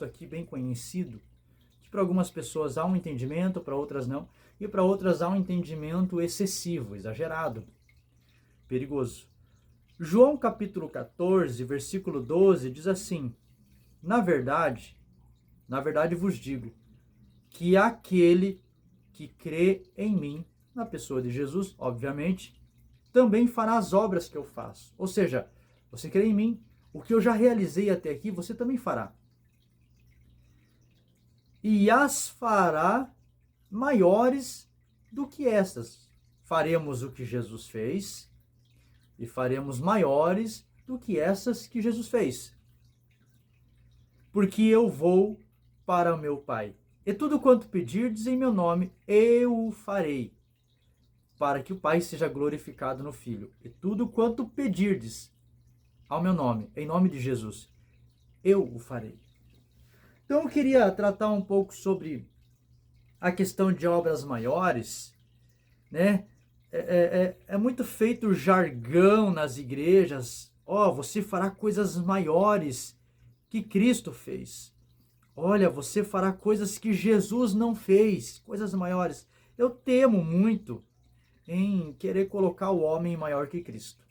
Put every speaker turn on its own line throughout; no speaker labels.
aqui bem conhecido, que para algumas pessoas há um entendimento, para outras não, e para outras há um entendimento excessivo, exagerado, perigoso. João capítulo 14, versículo 12 diz assim: na verdade vos digo, que aquele que crê em mim, na pessoa de Jesus, obviamente, também fará as obras que eu faço. Ou seja, você crê em mim, o que eu já realizei até aqui, você também fará. E as fará maiores do que estas. Faremos o que Jesus fez e faremos maiores do que essas que Jesus fez. Porque eu vou para o meu Pai. E tudo quanto pedirdes em meu nome, eu o farei, para que o Pai seja glorificado no Filho. E tudo quanto pedirdes ao meu nome, em nome de Jesus, eu o farei. Então eu queria tratar um pouco sobre a questão de obras maiores, né? É muito feito jargão nas igrejas. Você fará coisas maiores que Cristo fez. Olha, você fará coisas que Jesus não fez, coisas maiores. Eu temo muito em querer colocar o homem maior que Cristo.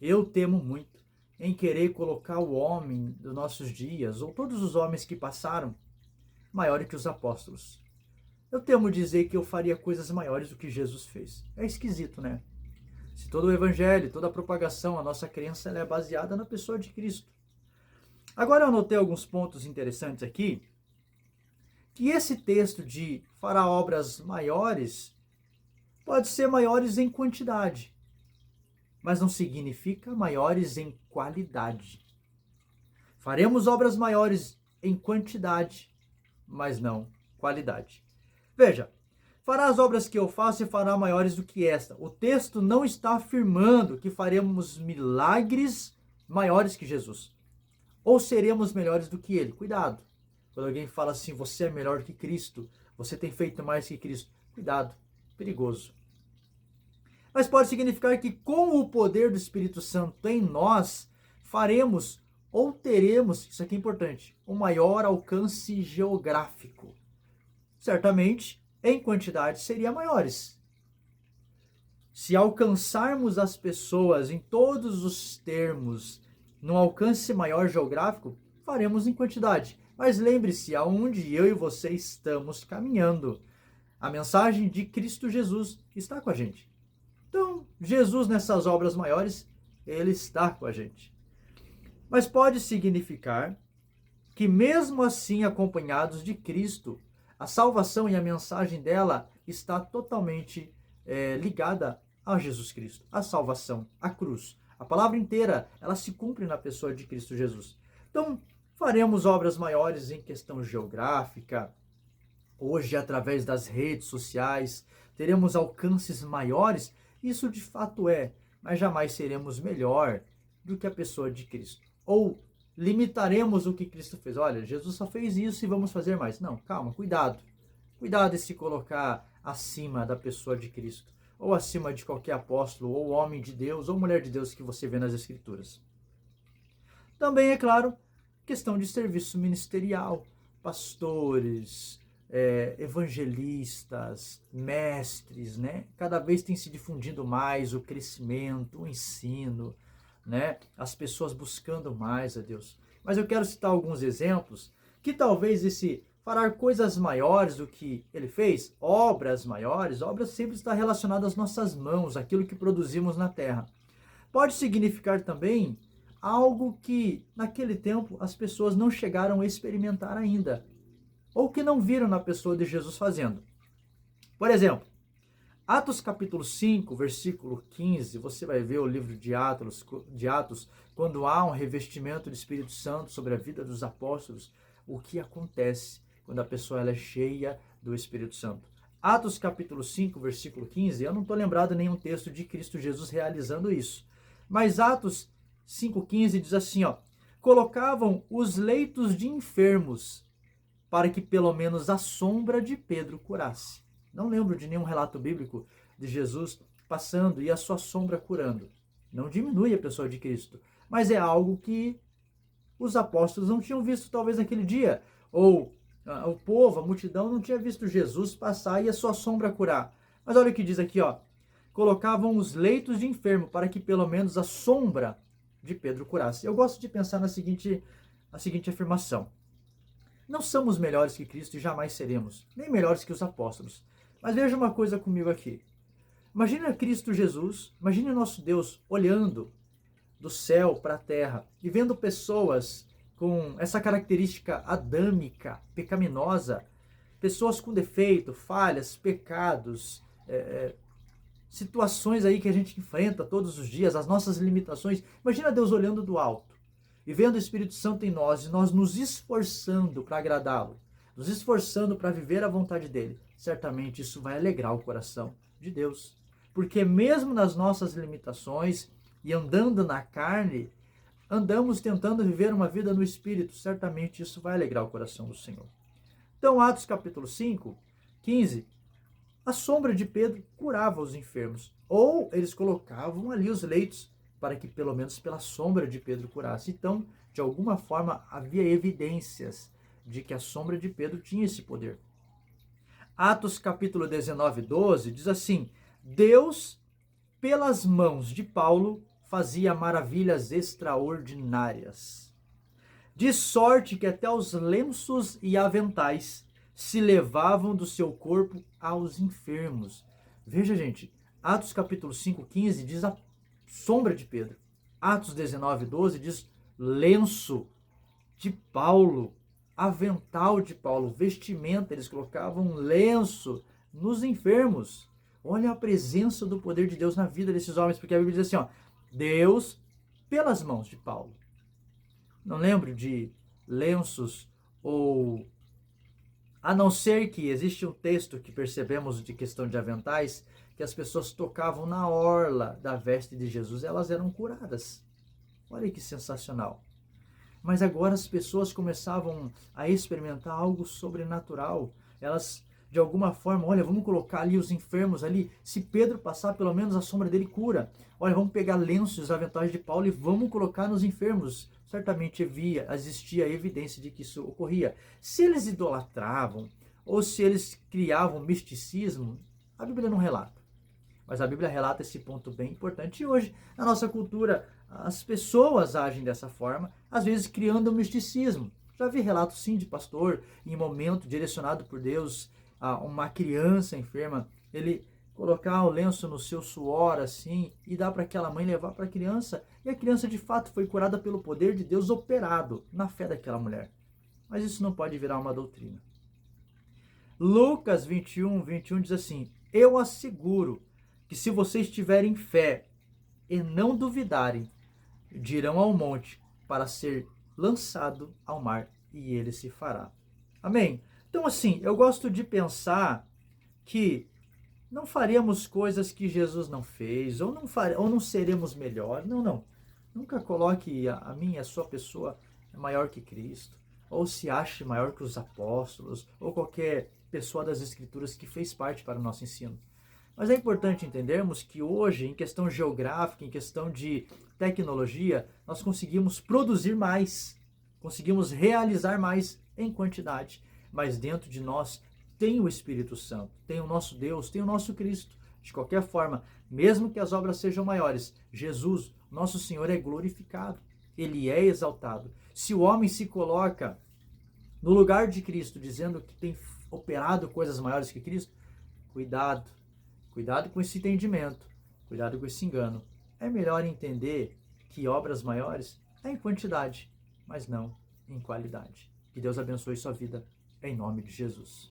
Eu temo muito em querer colocar o homem dos nossos dias, ou todos os homens que passaram, maior que os apóstolos. Eu temo dizer que eu faria coisas maiores do que Jesus fez. É esquisito, né? Se todo o evangelho, toda a propagação, a nossa crença ela é baseada na pessoa de Cristo. Agora eu anotei alguns pontos interessantes aqui, que esse texto de fará obras maiores pode ser maiores em quantidade, mas não significa maiores em qualidade. Faremos obras maiores em quantidade, mas não qualidade. Veja, fará as obras que eu faço e fará maiores do que esta. O texto não está afirmando que faremos milagres maiores que Jesus, ou seremos melhores do que ele. Cuidado. Quando alguém fala assim, você é melhor que Cristo, você tem feito mais que Cristo. Cuidado, perigoso. Mas pode significar que com o poder do Espírito Santo em nós, faremos ou teremos, isso aqui é importante, um maior alcance geográfico. Certamente, em quantidade, seriam maiores. Se alcançarmos as pessoas em todos os termos, num alcance maior geográfico, faremos em quantidade. Mas lembre-se, aonde eu e você estamos caminhando. A mensagem de Cristo Jesus está com a gente. Então, Jesus nessas obras maiores, ele está com a gente. Mas pode significar que mesmo assim acompanhados de Cristo, a salvação e a mensagem dela está totalmente ligada a Jesus Cristo, a salvação, a cruz. A palavra inteira, ela se cumpre na pessoa de Cristo Jesus. Então, faremos obras maiores em questão geográfica. Hoje, através das redes sociais, teremos alcances maiores. Isso de fato é, mas jamais seremos melhor do que a pessoa de Cristo. Ou limitaremos o que Cristo fez. Olha, Jesus só fez isso e vamos fazer mais. Não, calma, cuidado. Cuidado em se colocar acima da pessoa de Cristo, ou acima de qualquer apóstolo, ou homem de Deus, ou mulher de Deus que você vê nas Escrituras. Também, é claro, questão de serviço ministerial. Pastores, evangelistas, mestres, né? Cada vez tem se difundindo mais o crescimento, o ensino, né? As pessoas buscando mais a Deus. Mas eu quero citar alguns exemplos que talvez esse fará coisas maiores do que ele fez, obras maiores, obras sempre está relacionada às nossas mãos, aquilo que produzimos na terra. Pode significar também algo que naquele tempo as pessoas não chegaram a experimentar ainda, ou que não viram na pessoa de Jesus fazendo. Por exemplo, Atos capítulo 5, versículo 15, você vai ver o livro de Atos, quando há um revestimento do Espírito Santo sobre a vida dos apóstolos, o que acontece quando a pessoa ela é cheia do Espírito Santo. Atos capítulo 5, versículo 15, eu não estou lembrado nenhum texto de Cristo Jesus realizando isso, mas Atos 5,15 diz assim, colocavam os leitos de enfermos para que pelo menos a sombra de Pedro curasse. Não lembro de nenhum relato bíblico de Jesus passando e a sua sombra curando. Não diminui a pessoa de Cristo, mas é algo que os apóstolos não tinham visto talvez naquele dia, ou o povo, a multidão não tinha visto Jesus passar e a sua sombra curar. Mas olha o que diz aqui, ó. Colocavam os leitos de enfermo para que pelo menos a sombra de Pedro curasse. Eu gosto de pensar na seguinte afirmação. Não somos melhores que Cristo e jamais seremos, nem melhores que os apóstolos. Mas veja uma coisa comigo aqui. Imagina Cristo Jesus, imagine o nosso Deus olhando do céu para a terra e vendo pessoas com essa característica adâmica, pecaminosa, pessoas com defeito, falhas, pecados, situações aí que a gente enfrenta todos os dias, as nossas limitações. Imagina Deus olhando do alto e vendo o Espírito Santo em nós e nós nos esforçando para agradá-lo, nos esforçando para viver a vontade dele. Certamente isso vai alegrar o coração de Deus. Porque mesmo nas nossas limitações e andando na carne, andamos tentando viver uma vida no Espírito. Certamente isso vai alegrar o coração do Senhor. Então, Atos capítulo 5, 15, a sombra de Pedro curava os enfermos. Ou eles colocavam ali os leitos para que pelo menos pela sombra de Pedro curasse. Então, de alguma forma, havia evidências de que a sombra de Pedro tinha esse poder. Atos capítulo 19, 12 diz assim: Deus, pelas mãos de Paulo, fazia maravilhas extraordinárias, de sorte que até os lenços e aventais se levavam do seu corpo aos enfermos. Veja, gente, Atos capítulo 5, 15 diz a sombra de Pedro. Atos 19, 12 diz lenço de Paulo, avental de Paulo, vestimenta, eles colocavam lenço nos enfermos. Olha a presença do poder de Deus na vida desses homens, porque a Bíblia diz assim, ó, Deus pelas mãos de Paulo. Não lembro de lenços ou... A não ser que existe um texto que percebemos de questão de aventais, que as pessoas tocavam na orla da veste de Jesus, elas eram curadas. Olha que sensacional. Mas agora as pessoas começavam a experimentar algo sobrenatural. Elas, de alguma forma, olha, vamos colocar ali os enfermos ali. Se Pedro passar, pelo menos a sombra dele cura. Olha, vamos pegar lenços, os aventais de Paulo e vamos colocar nos enfermos. Certamente existia evidência de que isso ocorria. Se eles idolatravam ou se eles criavam misticismo, a Bíblia não relata. Mas a Bíblia relata esse ponto bem importante. E hoje, na nossa cultura, as pessoas agem dessa forma, às vezes criando um misticismo. Já vi relatos, sim, de pastor, em momento direcionado por Deus, a uma criança enferma, ele colocar o lenço no seu suor, assim, e dar para aquela mãe levar para a criança, e a criança, de fato, foi curada pelo poder de Deus operado na fé daquela mulher. Mas isso não pode virar uma doutrina. Lucas 21, 21 diz assim, eu asseguro que se vocês tiverem fé e não duvidarem, dirão ao monte para ser lançado ao mar e ele se fará. Amém? Então, assim, eu gosto de pensar que não faremos coisas que Jesus não fez, ou não seremos melhor. Não. Nunca coloque a minha, a sua pessoa maior que Cristo, ou se ache maior que os apóstolos, ou qualquer pessoa das Escrituras que fez parte para o nosso ensino. Mas é importante entendermos que hoje, em questão geográfica, em questão de tecnologia, nós conseguimos produzir mais, conseguimos realizar mais em quantidade, mas dentro de nós tem o Espírito Santo, tem o nosso Deus, tem o nosso Cristo. De qualquer forma, mesmo que as obras sejam maiores, Jesus, nosso Senhor, é glorificado, ele é exaltado. Se o homem se coloca no lugar de Cristo, dizendo que tem operado coisas maiores que Cristo, cuidado com esse entendimento, cuidado com esse engano. É melhor entender que obras maiores é em quantidade, mas não em qualidade. Que Deus abençoe sua vida, em nome de Jesus.